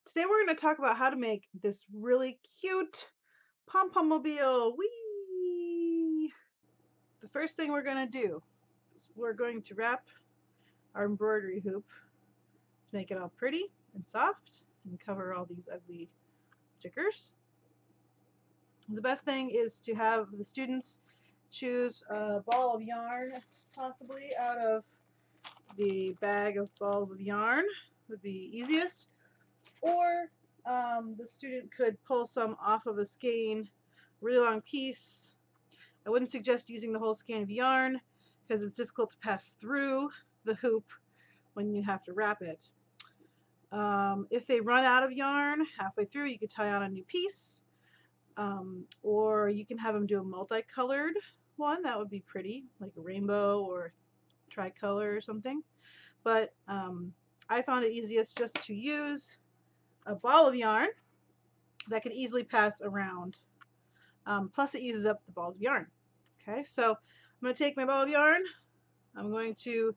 Today we're going to talk about how to make this really cute Pom Pom Mobile. Whee! The first thing we're going to do is we're going to wrap our embroidery hoop to make it all pretty and soft and cover all these ugly stickers. The best thing is to have the students choose a ball of yarn, possibly out of the bag of balls of yarn would be easiest, or the student could pull some off of a skein, really long piece. I wouldn't suggest using the whole skein of yarn because it's difficult to pass through the hoop when you have to wrap it. If they run out of yarn halfway through, you could tie on a new piece, or you can have them do a multicolored one. That would be pretty, like a rainbow or tricolor or something. But I found it easiest just to use a ball of yarn that can easily pass around. Plus it uses up the balls of yarn. Okay, so I'm going to take my ball of yarn. I'm going to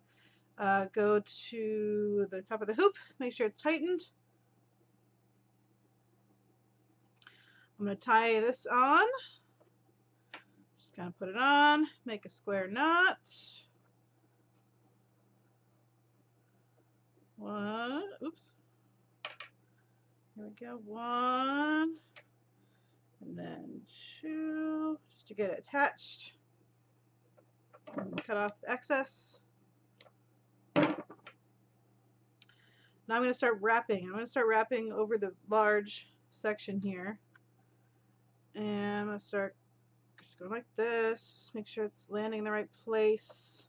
go to the top of the hoop, make sure it's tightened. I'm going to tie this on. Just kind of put it on, make a square knot. One, oops. Here we go. One, and then two, just to get it attached. And cut off the excess. Now I'm going to start wrapping. I'm going to start wrapping over the large section here. And I'm going to start just going like this. Make sure it's landing in the right place.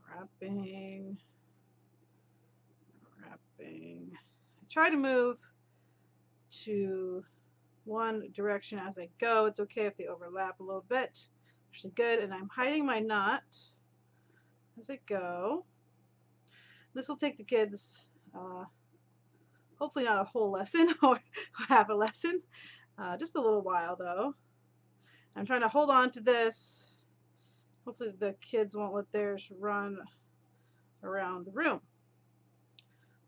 Wrapping. Wrapping. I try to move to one direction as I go. It's okay if they overlap a little bit. Actually good. And I'm hiding my knot as I go. This will take the kids hopefully not a whole lesson or half a lesson. Just a little while though. I'm trying to hold on to this. Hopefully the kids won't let theirs run around the room.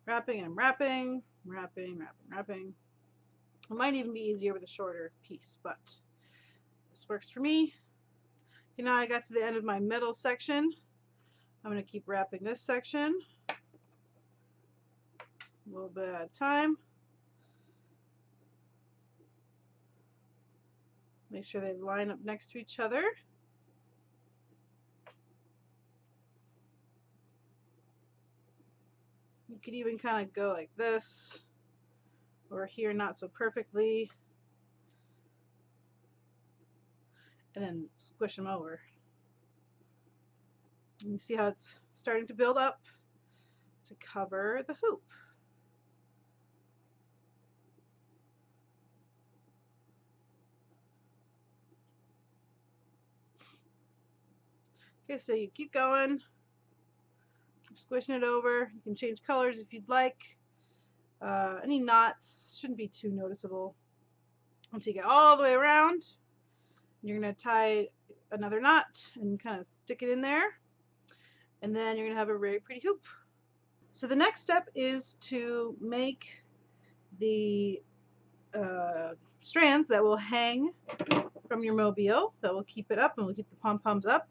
Wrapping and wrapping, wrapping, wrapping, wrapping. It might even be easier with a shorter piece, but this works for me. Okay, now I got to the end of my middle section. I'm going to keep wrapping this section a little bit at a time. Make sure they line up next to each other. You could even kind of go like this, or here not so perfectly, and then squish them over. And you see how it's starting to build up to cover the hoop. Okay, so you keep going, keep squishing it over. You can change colors if you'd like. Any knots shouldn't be too noticeable. Once you get all the way around, you're going to tie another knot and kind of stick it in there. And then you're going to have a very pretty hoop. So the next step is to make the strands that will hang from your mobile, that will keep it up and will keep the pom-poms up.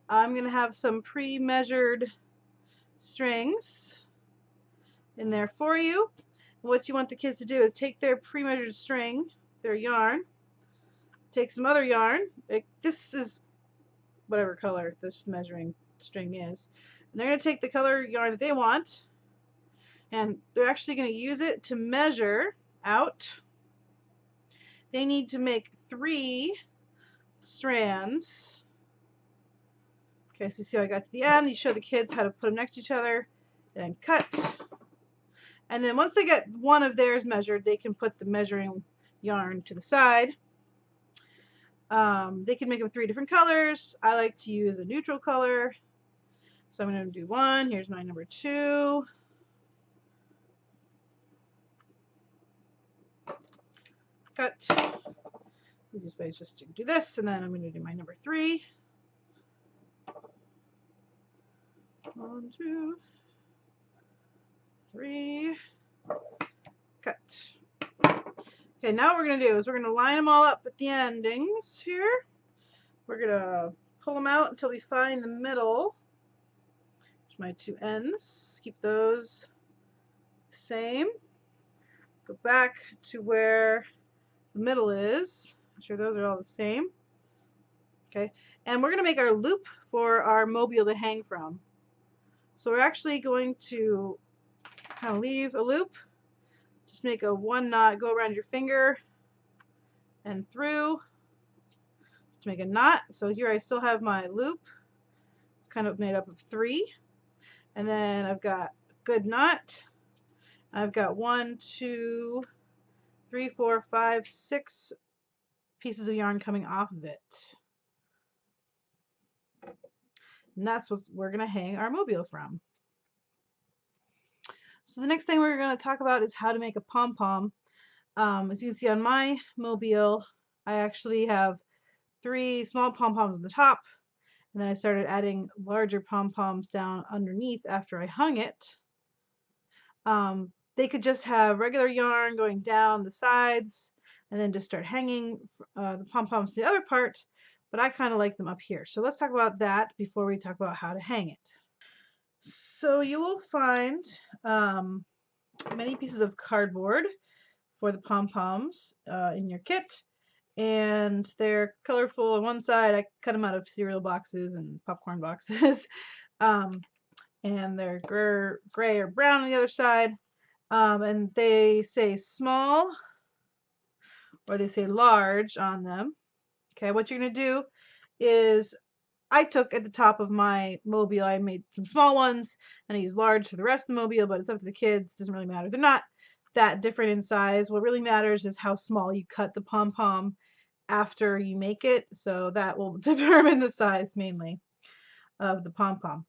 I'm going to have some pre-measured strings in there for you. What you want the kids to do is take their pre-measured string, their yarn, take some other yarn. This is whatever color this measuring string is. And they're going to take the color yarn that they want, and they're actually going to use it to measure out. They need to make 3 strands. Okay, so you see how I got to the end. You show the kids how to put them next to each other and cut. And then once they get one of theirs measured, they can put the measuring yarn to the side. They can make them 3 different colors. I like to use a neutral color. So I'm going to do 1. Here's my number 2. Cut. Easiest way is just to do this, and then I'm going to do my number 3. 1, 2, 3. Cut. Okay, now what we're going to do is we're going to line them all up at the endings here. We're going to pull them out until we find the middle. There's my two ends. Keep those the same. Go back to where the middle is. Make sure those are all the same. Okay, and we're going to make our loop for our mobile to hang from. So we're actually going to kind of leave a loop. Just make a one knot, go around your finger and through to make a knot. So here I still have my loop. It's kind of made up of 3. And then I've got a good knot. I've got 1, 2, 3, 4, 5, 6 pieces of yarn coming off of it. And that's what we're going to hang our mobile from. So the next thing we're going to talk about is how to make a pom-pom. As you can see on my mobile, I actually have 3 small pom-poms on the top, and then I started adding larger pom-poms down underneath after I hung it. They could just have regular yarn going down the sides and then just start hanging the pom-poms to the other part, but I kind of like them up here. So let's talk about that before we talk about how to hang it. So you will find many pieces of cardboard for the pom-poms in your kit, and they're colorful. On one side I cut them out of cereal boxes and popcorn boxes, and they're gray or brown on the other side, and they say small or they say large on them. Okay, what you're going to do is, I took at the top of my mobile, I made some small ones and I used large for the rest of the mobile, but it's up to the kids. Doesn't really matter. They're not that different in size. What really matters is how small you cut the pom-pom after you make it. So that will determine the size mainly of the pom-pom.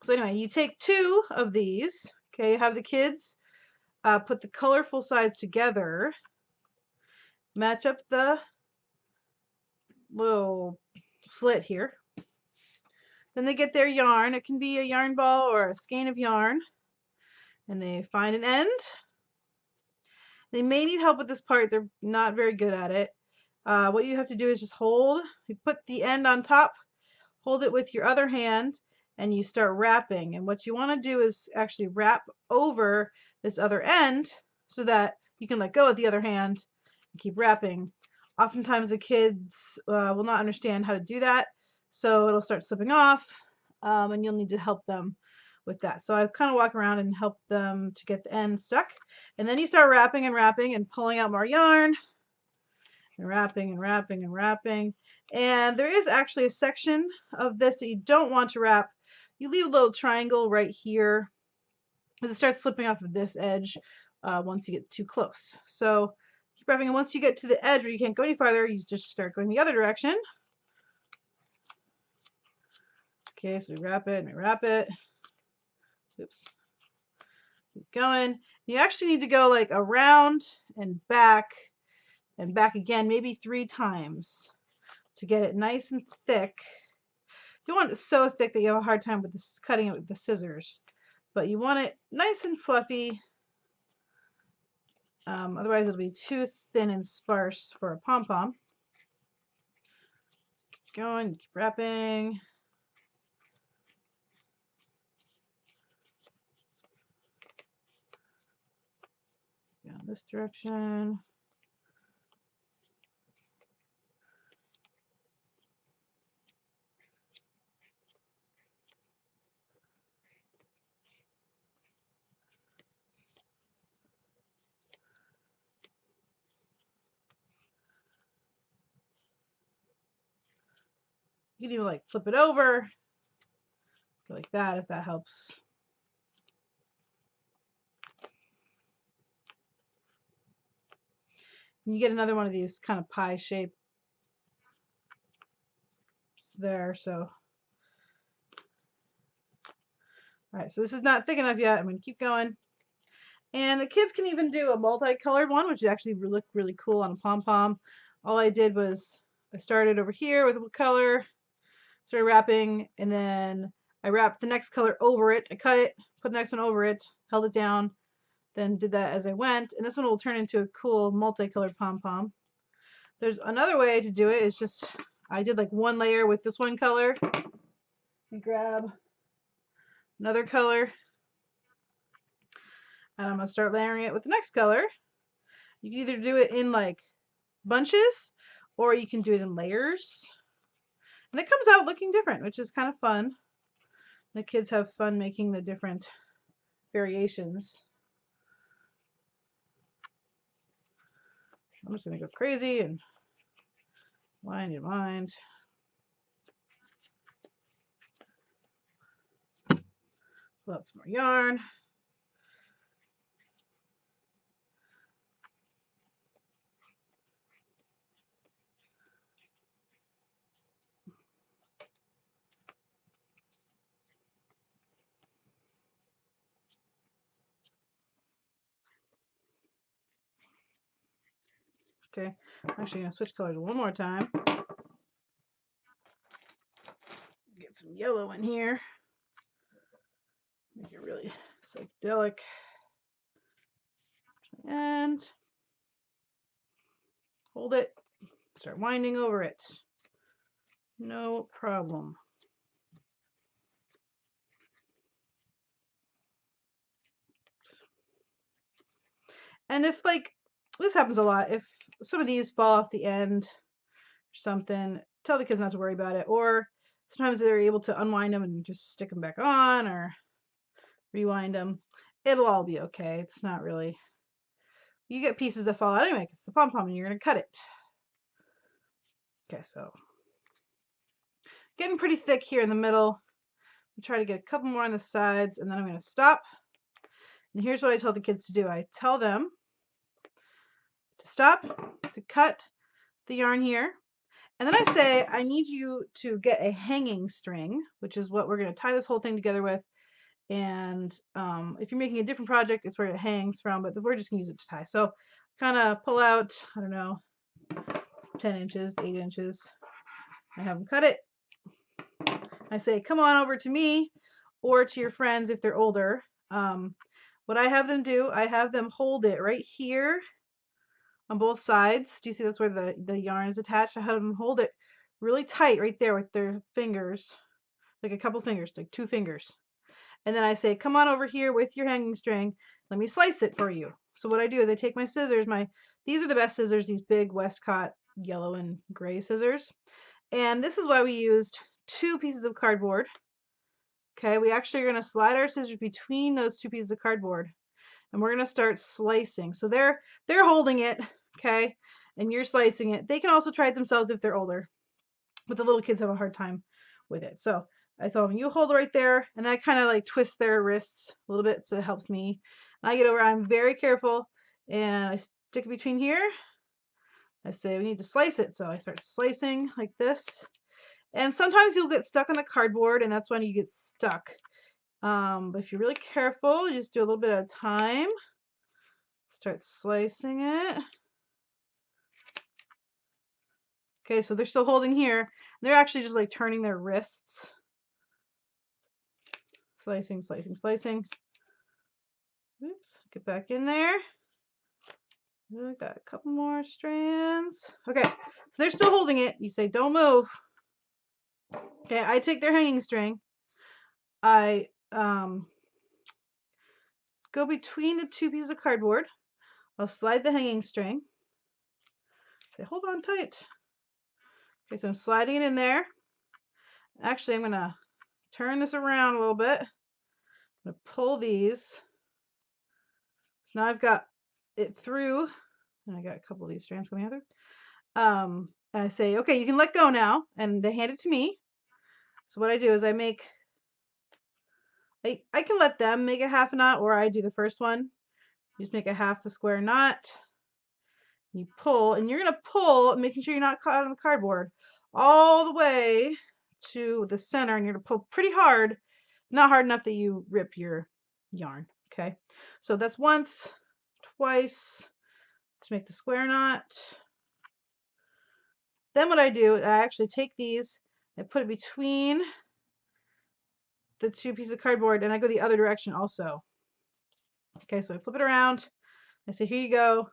So anyway, you take 2 of these. Okay, you have the kids put the colorful sides together, match up the little slit here. Then they get their yarn. It can be a yarn ball or a skein of yarn, and they find an end. They may need help with this part. They're not very good at it. What you have to do is just hold. You put the end on top, hold it with your other hand, and you start wrapping. And what you want to do is actually wrap over this other end so that you can let go of the other hand and keep wrapping. Oftentimes the kids will not understand how to do that, so it'll start slipping off, and you'll need to help them with that. So I kind of walk around and help them to get the end stuck, and then you start wrapping and wrapping and pulling out more yarn and wrapping and wrapping and wrapping. And there is actually a section of this that you don't want to wrap. You leave a little triangle right here because it starts slipping off of this edge once you get too close. So keep wrapping, and once you get to the edge where you can't go any farther, you just start going the other direction. Okay, so we wrap it and we wrap it. Oops. Keep going. You actually need to go like around and back again, maybe 3 times to get it nice and thick. You want it so thick that you have a hard time with this, cutting it with the scissors, but you want it nice and fluffy. Otherwise it'll be too thin and sparse for a pom-pom. Keep going, keep wrapping. Down this direction. You can even like flip it over, go like that if that helps. And you get another one of these kind of pie shape there. So all right, so this is not thick enough yet. I'm going to keep going. And the kids can even do a multicolored one, which actually look really cool on a pom-pom. All I did was I started over here with a color, started wrapping, and then I wrapped the next color over it. I cut it, put the next one over it, held it down, then did that as I went. And this one will turn into a cool multicolored pom-pom. There's another way to do it. It's just, I did like one layer with this one color. You grab another color, and I'm going to start layering it with the next color. You can either do it in like bunches, or you can do it in layers. And it comes out looking different, which is kind of fun. The kids have fun making the different variations. I'm just going to go crazy and wind and wind. Pull out some more yarn. Okay, I'm actually going to switch colors one more time. Get some yellow in here. Make it really psychedelic. And hold it. Start winding over it. No problem. And if like, this happens a lot, if some of these fall off the end or something, tell the kids not to worry about it. Or sometimes they're able to unwind them and just stick them back on or rewind them. It'll all be okay. It's not really, you get pieces that fall out anyway, because it's a pom-pom and you're going to cut it. Okay, so getting pretty thick here in the middle. I'll try to get a couple more on the sides, and then I'm going to stop. And here's what I tell the kids to do. I tell them to stop, to cut the yarn here. And then I say, I need you to get a hanging string, which is what we're going to tie this whole thing together with. And if you're making a different project, it's where it hangs from, but we're just going to use it to tie. So kind of pull out, I don't know, 10 inches, 8 inches. I have them cut it. I say, come on over to me or to your friends if they're older. What I have them do, I have them hold it right here on both sides. Do you see that's where the yarn is attached? I have them hold it really tight right there with their fingers, like a couple fingers, like 2 fingers. And then I say, come on over here with your hanging string. Let me slice it for you. So what I do is I take my scissors, these are the best scissors, these big Westcott yellow and gray scissors. And this is why we used 2 pieces of cardboard. Okay, we actually are going to slide our scissors between those 2 pieces of cardboard, and we're going to start slicing. So they're holding it, okay, and you're slicing it. They can also try it themselves if they're older, but the little kids have a hard time with it. So I tell them, you hold it right there, and that kind of like twists their wrists a little bit, so it helps me. And I get over, I'm very careful, and I stick it between here. I say we need to slice it, so I start slicing like this. And sometimes you'll get stuck on the cardboard, and that's when you get stuck. But if you're really careful, you just do a little bit at a time. Start slicing it. Okay, so they're still holding here. They're actually just like turning their wrists. Slicing, slicing, slicing. Oops, get back in there. I got a couple more strands. Okay, so they're still holding it. You say, don't move. Okay, I take their hanging string. I go between the 2 pieces of cardboard. I'll slide the hanging string. Say, hold on tight. Okay, so I'm sliding it in there. Actually, I'm going to turn this around a little bit. I'm going to pull these. So now I've got it through, and I got a couple of these strands coming out through. And I say, okay, you can let go now, and they hand it to me. So what I do is I can let them make a half knot, or I do the first one. You just make a half the square knot. You pull, and you're going to pull, making sure you're not caught on the cardboard, all the way to the center, and you're going to pull pretty hard, not hard enough that you rip your yarn. Okay, so that's once, twice to make the square knot. Then what I do, I actually take these, I put it between the 2 pieces of cardboard, and I go the other direction also. Okay, so I flip it around. I say, here you go.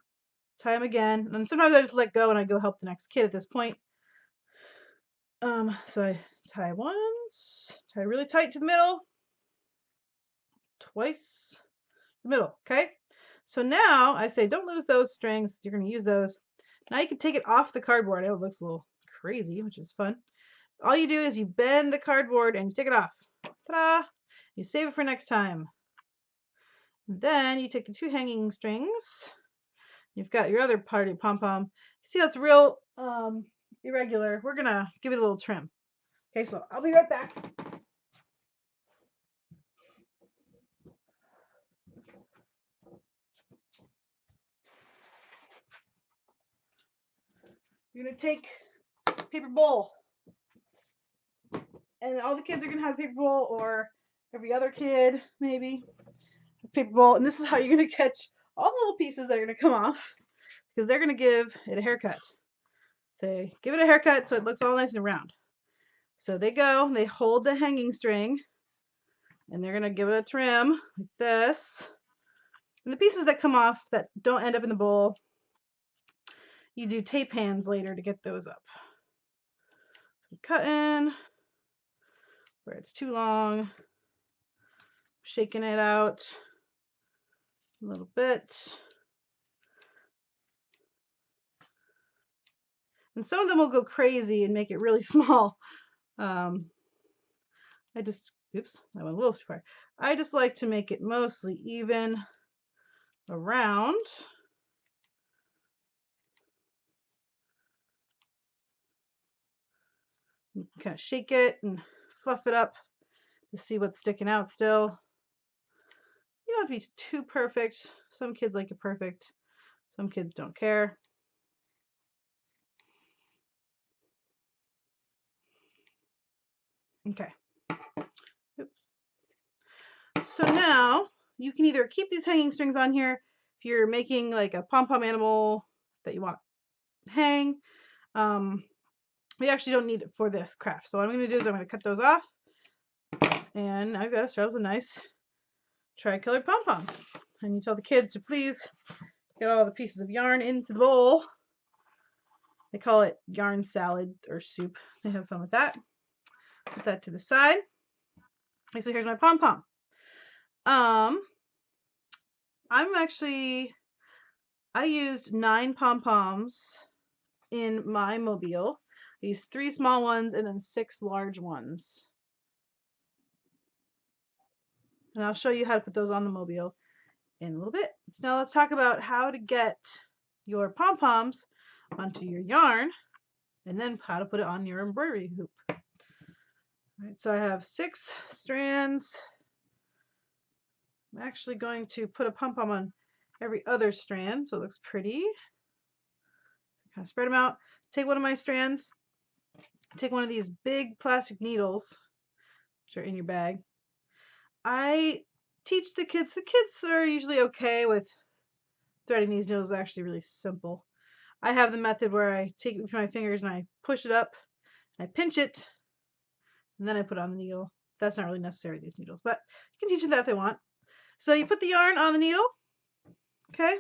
Tie them again. And sometimes I just let go and I go help the next kid at this point. So I tie once, tie really tight to the middle, twice, the middle, okay? So now I say, don't lose those strings. You're going to use those. Now you can take it off the cardboard. It looks a little crazy, which is fun. All you do is you bend the cardboard and you take it off. Ta-da! You save it for next time. And then you take the two hanging strings. You've got your other part of your pom-pom. See how it's real irregular? We're going to give it a little trim. Okay, so I'll be right back. You're going to take a paper bowl. And all the kids are going to have a paper bowl, or every other kid, maybe, a paper bowl. And this is how you're going to catch all the little pieces that are going to come off, because they're going to give it a haircut. Say, give it a haircut so it looks all nice and round. So they go, they hold the hanging string, and they're going to give it a trim like this. And the pieces that come off that don't end up in the bowl, you do tape hands later to get those up. So cut in where it's too long, shaking it out a little bit. And some of them will go crazy and make it really small. Oops, I went a little too far. I just like to make it mostly even around. Kind of shake it and fluff it up to see what's sticking out still. You don't have to be too perfect. Some kids like it perfect. Some kids don't care. Okay. Oops. So now you can either keep these hanging strings on here if you're making like a pom-pom animal that you want to hang. We actually don't need it for this craft. So what I'm going to do is I'm going to cut those off. And I've got ourselves a nice tri-colored pom-pom. And you tell the kids to please get all the pieces of yarn into the bowl. They call it yarn salad or soup. They have fun with that. Put that to the side. Okay, so here's my pom-pom. I used 9 pom-poms in my mobile. I used 3 small ones and then 6 large ones. And I'll show you how to put those on the mobile in a little bit. So now let's talk about how to get your pom-poms onto your yarn and then how to put it on your embroidery hoop. All right, so I have 6 strands. I'm actually going to put a pom-pom on every other strand so it looks pretty. Kind of spread them out. Take one of my strands, take one of these big plastic needles, which are in your bag. I teach the kids are usually okay with threading these needles. Actually really simple. I have the method where I take it with my fingers and I push it up, I pinch it, and then I put on the needle. That's not really necessary, these needles, but you can teach them that if they want. So you put the yarn on the needle. Okay,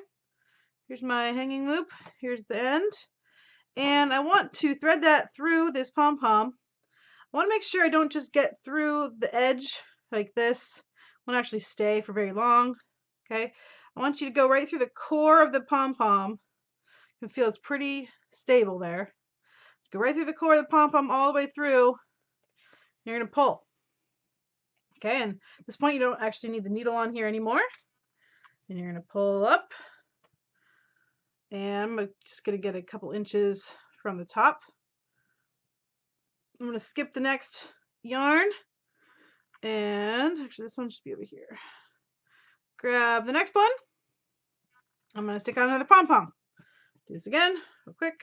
here's my hanging loop. Here's the end. And I want to thread that through this pom-pom. I want to make sure I don't just get through the edge like this. I won't actually stay for very long. Okay, I want you to go right through the core of the pom-pom. You can feel it's pretty stable there. Go right through the core of the pom-pom all the way through. You're going to pull. Okay, and at this point you don't actually need the needle on here anymore. And you're going to pull up. And I'm just going to get a couple inches from the top. I'm going to skip the next yarn. And actually this one should be over here. Grab the next one. I'm going to stick on another pom-pom. Do this again, real quick.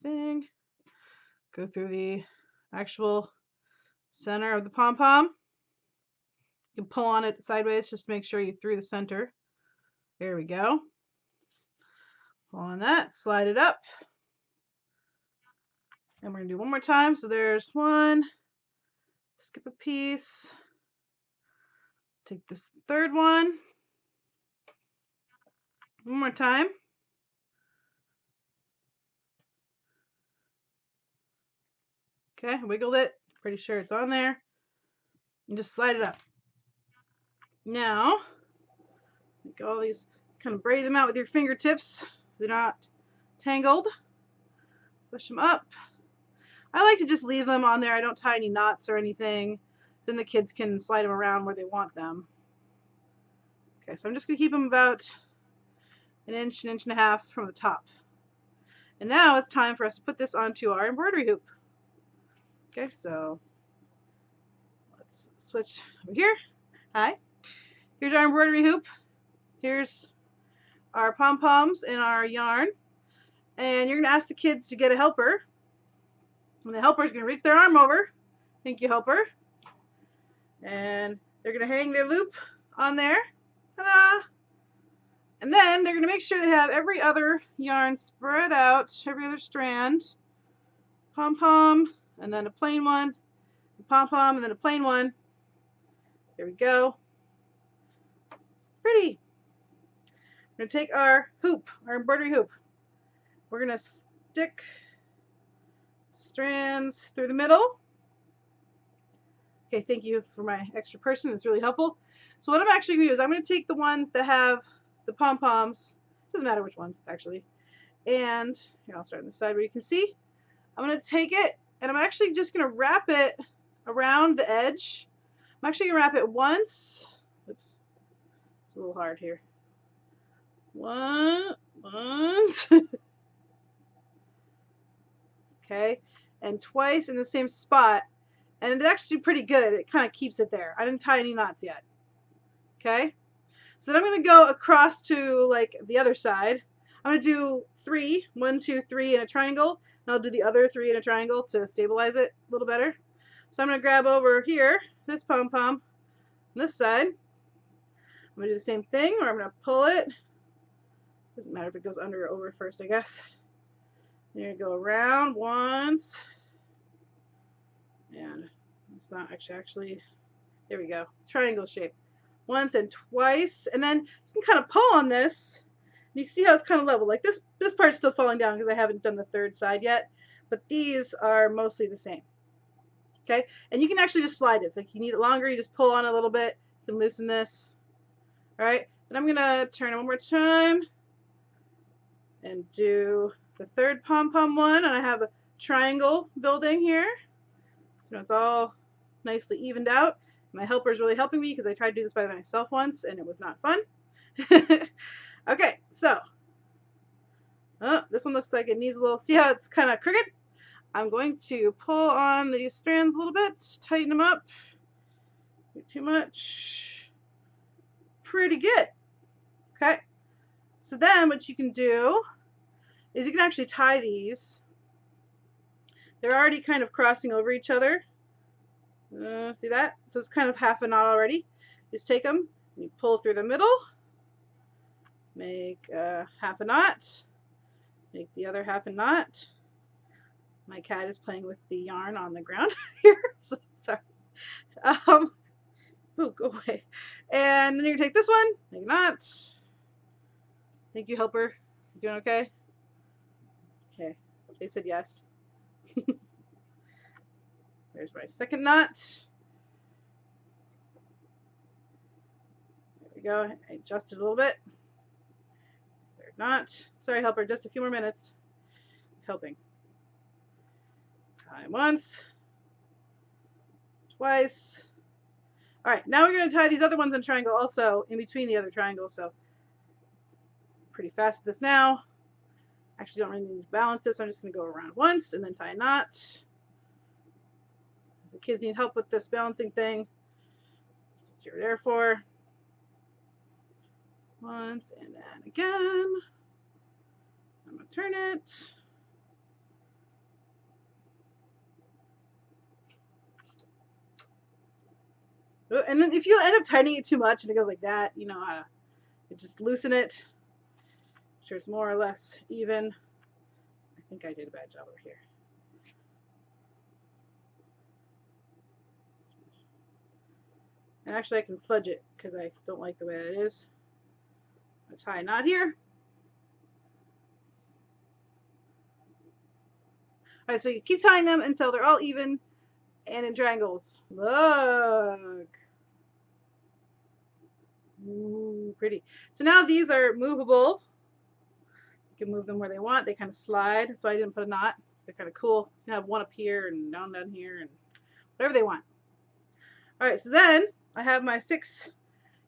Thing. Go through the actual center of the pom-pom. You can pull on it sideways just to make sure you through the center. There we go. Pull on that, slide it up. And we're going to do one more time. So there's 1, skip a piece. Take this third one. One more time. Okay, wiggled it. Pretty sure it's on there. And just slide it up. Now, make all these, kind of braid them out with your fingertips so they're not tangled. Push them up. I like to just leave them on there. I don't tie any knots or anything. So then the kids can slide them around where they want them. Okay, so I'm just going to keep them about an inch and a half from the top. And now it's time for us to put this onto our embroidery hoop. Okay, so let's switch over here. Hi. Here's our embroidery hoop. Here's our pom-poms and our yarn. And you're going to ask the kids to get a helper. And the helper is going to reach their arm over. Thank you, helper. And they're going to hang their loop on there. Ta-da! And then they're going to make sure they have every other yarn spread out, every other strand. Pom-pom, and then a plain one. Pom-pom, and then a plain one. There we go. Pretty. We're going to take our hoop, our embroidery hoop. We're going to stick strands through the middle. Okay, thank you for my extra person. It's really helpful. So what I'm actually going to do is I'm going to take the ones that have the pom-poms. Doesn't matter which ones, actually. And here, I'll start on this side where you can see. I'm going to take it, and I'm actually just going to wrap it around the edge. I'm actually going to wrap it once. Oops. It's a little hard here. Once. Okay. And twice in the same spot. And it's actually pretty good. It kind of keeps it there. I didn't tie any knots yet. Okay. So then I'm going to go across to like the other side. I'm going to do 3, 1, 2, 3 in a triangle. And I'll do the other 3 in a triangle to stabilize it a little better. So I'm going to grab over here, this pom-pom, on this side. I'm going to do the same thing where I'm going to pull it. Doesn't matter if it goes under or over first, I guess. You're going to go around once. And it's not actually, there we go. Triangle shape. Once and twice. And then you can kind of pull on this. And you see how it's kind of level. Like this part's still falling down because I haven't done the third side yet. But these are mostly the same. Okay? And you can actually just slide it. If you need it longer, you just pull on a little bit. You can loosen this. Alright? And I'm going to turn it one more time. And do the third pom-pom one. And I have a triangle building here. So it's all nicely evened out. My helper is really helping me because I tried to do this by myself once and it was not fun. Okay, so this one looks like it needs a little, see how it's kind of crooked? I'm going to pull on these strands a little bit, tighten them up. Not too much. Pretty good. Okay, so then what you can do is you can actually tie these. They're already kind of crossing over each other. See that? So it's kind of half a knot already. Just take them, and you pull through the middle, make half a knot, make the other half a knot. My cat is playing with the yarn on the ground here, so sorry. Oh, go away. And then you take this one, make a knot. Thank you, helper. You doing okay? Okay, they said yes. There's my second knot. There we go. I adjusted a little bit. Third knot. Sorry, helper, just a few more minutes. Helping. Tie once. Twice. Alright, now we're going to tie these other ones in triangle also in between the other triangles. So, pretty fast at this now. Actually, don't really need to balance this. So I'm just going to go around once and then tie a knot. If the kids need help with this balancing thing, that's what you're there for. Once and then again. I'm going to turn it. And then if you end up tightening it too much and it goes like that, you know how to just loosen it. Make sure it's more or less even. I think I did a bad job over here. And actually I can fudge it because I don't like the way it is. I'll tie a knot here. All right, so you keep tying them until they're all even and in triangles. Look. Ooh, pretty. So now these are movable. You can move them where they want. They kind of slide. So I didn't put a knot. So they're kind of cool. You can have one up here and down here and whatever they want. All right, so then I have my 6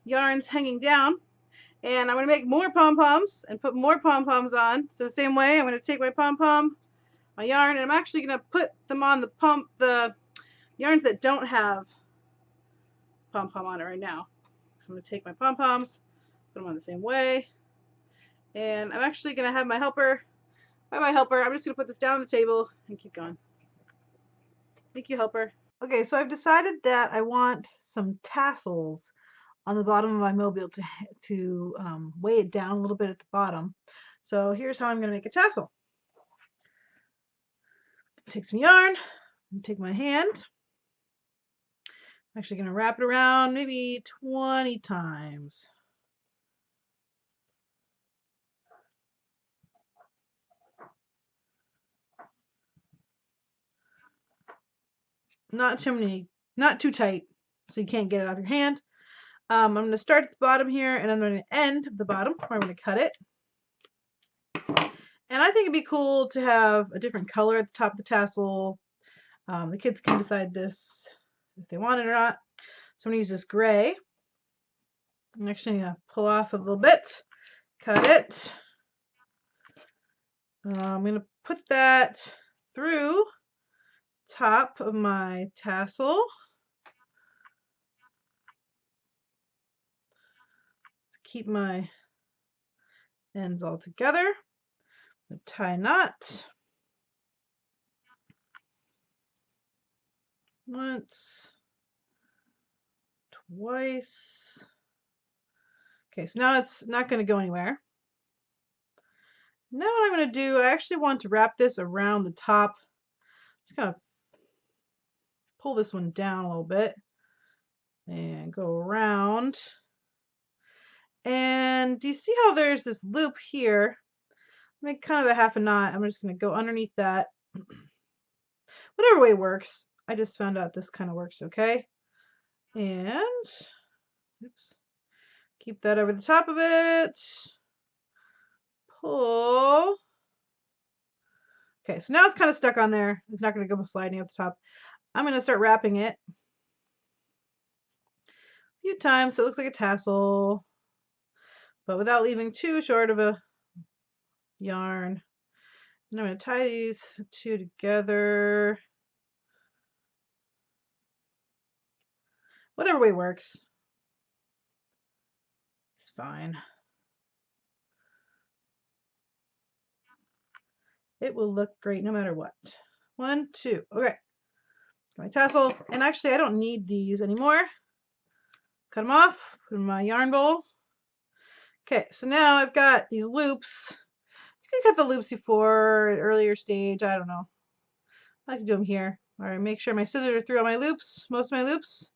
yarns hanging down, and I'm going to make more pom-poms and put more pom-poms on. So the same way, I'm going to take my pom-pom, my yarn, and I'm actually going to put them on the yarns that don't have pom-pom on it right now. So I'm going to take my pom-poms, put them on the same way, and I'm actually going to have my helper. By my helper, I'm just going to put this down on the table and keep going. Thank you, helper. Okay, so I've decided that I want some tassels on the bottom of my mobile to weigh it down a little bit at the bottom. So here's how I'm going to make a tassel. Take some yarn, take my hand. I'm actually going to wrap it around maybe 20 times. Not too many, not too tight, so you can't get it off your hand. I'm going to start at the bottom here, and I'm going to end at the bottom where I'm going to cut it. And I think it'd be cool to have a different color at the top of the tassel. The kids can decide this if they want it or not. So I'm going to use this gray. I'm actually going to pull off a little bit, cut it. I'm going to put that through top of my tassel to keep my ends all together. Tie a knot. Once, twice. Okay, so now it's not going to go anywhere. Now what I'm going to do, I actually want to wrap this around the top. Just kind of pull this one down a little bit and go around. And do you see how there's this loop here? Make kind of a half a knot. I'm just going to go underneath that. Whatever way works. I just found out this kind of works okay. And oops, keep that over the top of it. Pull. Okay, so now it's kind of stuck on there. It's not going to go sliding up the top. I'm going to start wrapping it a few times so it looks like a tassel, but without leaving too short of a yarn. And I'm going to tie these two together. Whatever way works. It's fine. It will look great no matter what. 1, 2. Okay. My tassel. And actually, I don't need these anymore. Cut them off. Put them in my yarn bowl. Okay, so now I've got these loops. You can cut the loops before an earlier stage. I don't know. I can do them here. All right, make sure my scissors are through all my loops, most of my loops.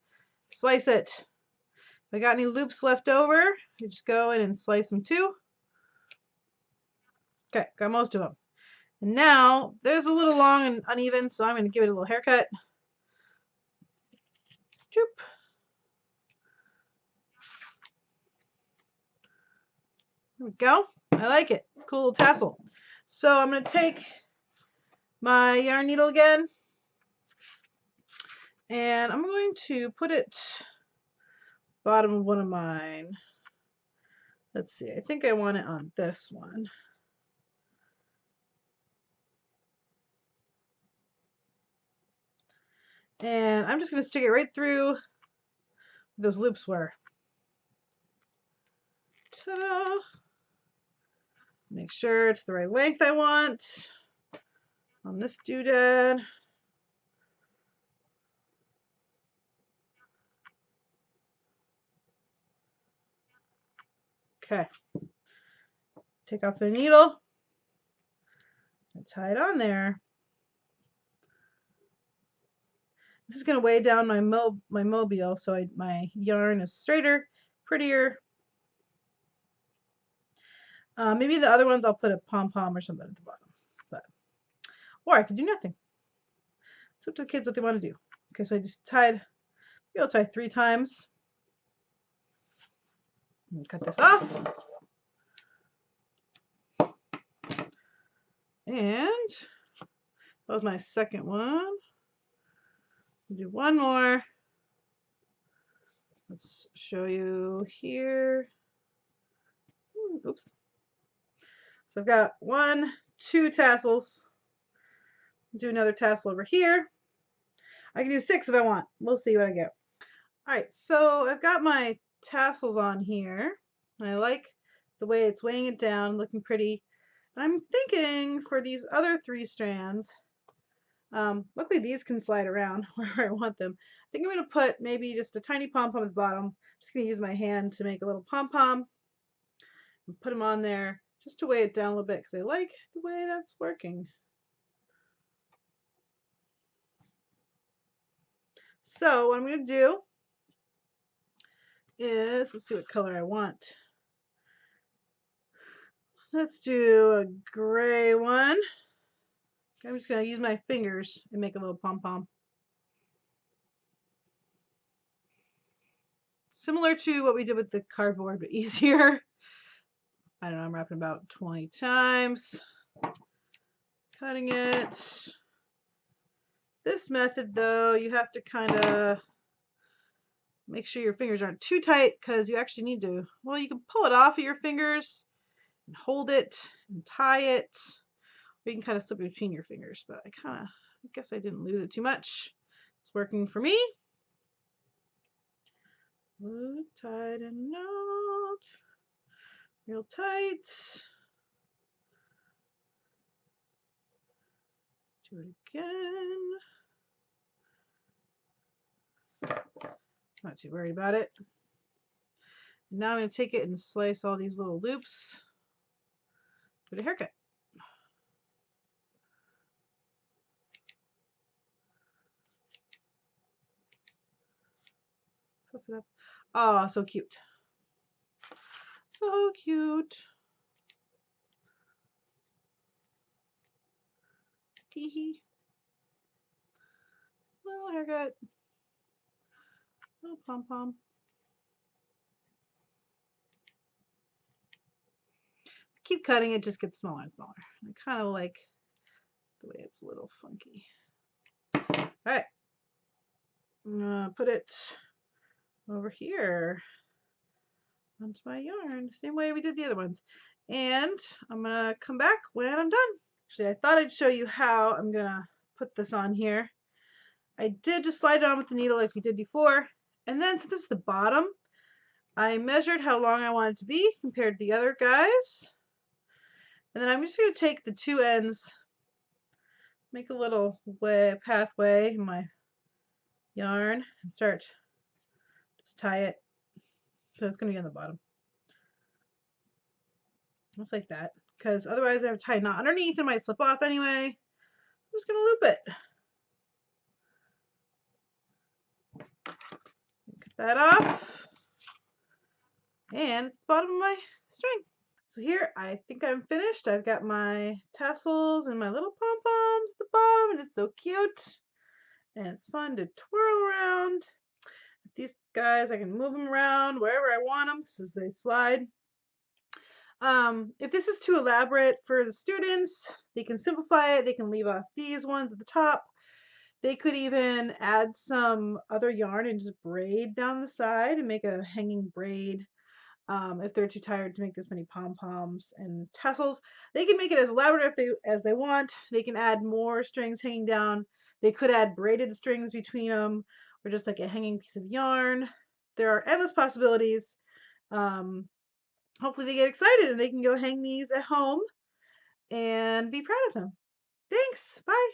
Slice it. If I got any loops left over, I just go in and slice them too. Okay, got most of them. And now there's a little long and uneven, so I'm going to give it a little haircut. Choop. There we go. I like it. Cool little tassel. So I'm going to take my yarn needle again, and I'm going to put it bottom of one of mine. Let's see. I think I want it on this one. And I'm just going to stick it right through where those loops were. Ta-da! Make sure it's the right length I want on this doodad. Okay. Take off the needle and tie it on there. This is going to weigh down my mobile so my yarn is straighter, prettier. Maybe the other ones I'll put a pom-pom or something at the bottom. Or I could do nothing. It's up to the kids what they want to do. Okay, so I just tied, maybe I'll tie 3 times. Cut this off. And that was my second one. Do one more. Let's show you here. Oops. So I've got 1, 2 tassels. Do another tassel over here. I can do 6 if I want. We'll see what I get. All right, so I've got my tassels on here. I like the way it's weighing it down, looking pretty. And I'm thinking for these other 3 strands, luckily these can slide around wherever I want them. I think I'm going to put maybe just a tiny pom-pom at the bottom. I'm just going to use my hand to make a little pom-pom and put them on there just to weigh it down a little bit because I like the way that's working. So what I'm going to do is, let's see what color I want. Let's do a gray one. I'm just going to use my fingers and make a little pom-pom. Similar to what we did with the cardboard, but easier. I don't know, I'm wrapping about 20 times. Cutting it. This method, though, you have to kind of make sure your fingers aren't too tight because you actually need to, well, you can pull it off of your fingers and hold it and tie it. Or you can kind of slip it between your fingers, but I guess I didn't lose it too much. It's working for me. Tight a knot, real tight. Do it again. Not too worried about it. Now I'm going to take it and slice all these little loops with a haircut. Puff it up. Oh, so cute. So cute. Hee hee. Little haircut. Little pom-pom. Keep cutting, it just gets smaller and smaller. I kind of like the way it's a little funky. All right. I'm going to put it over here onto my yarn, same way we did the other ones. And I'm going to come back when I'm done. Actually, I thought I'd show you how I'm going to put this on here. I did just slide it on with the needle like we did before. And then since it's the bottom, I measured how long I want it to be compared to the other guys. And then I'm just going to take the 2 ends, make a little pathway in my yarn, and start, just tie it. So it's going to be on the bottom. Just like that. Because otherwise I have to tie a knot underneath. It might slip off anyway. I'm just going to loop it. Cut that off. And it's the bottom of my string. So here, I think I'm finished. I've got my tassels and my little pom-poms at the bottom, and it's so cute. And it's fun to twirl around. These guys, I can move them around wherever I want them because they slide. If this is too elaborate for the students, they can simplify it. They can leave off these ones at the top. They could even add some other yarn and just braid down the side and make a hanging braid. If they're too tired to make this many pom-poms and tassels, they can make it as elaborate as they want. They can add more strings hanging down. They could add braided strings between them or just like a hanging piece of yarn. There are endless possibilities. Hopefully they get excited and they can go hang these at home and be proud of them. Thanks. Bye.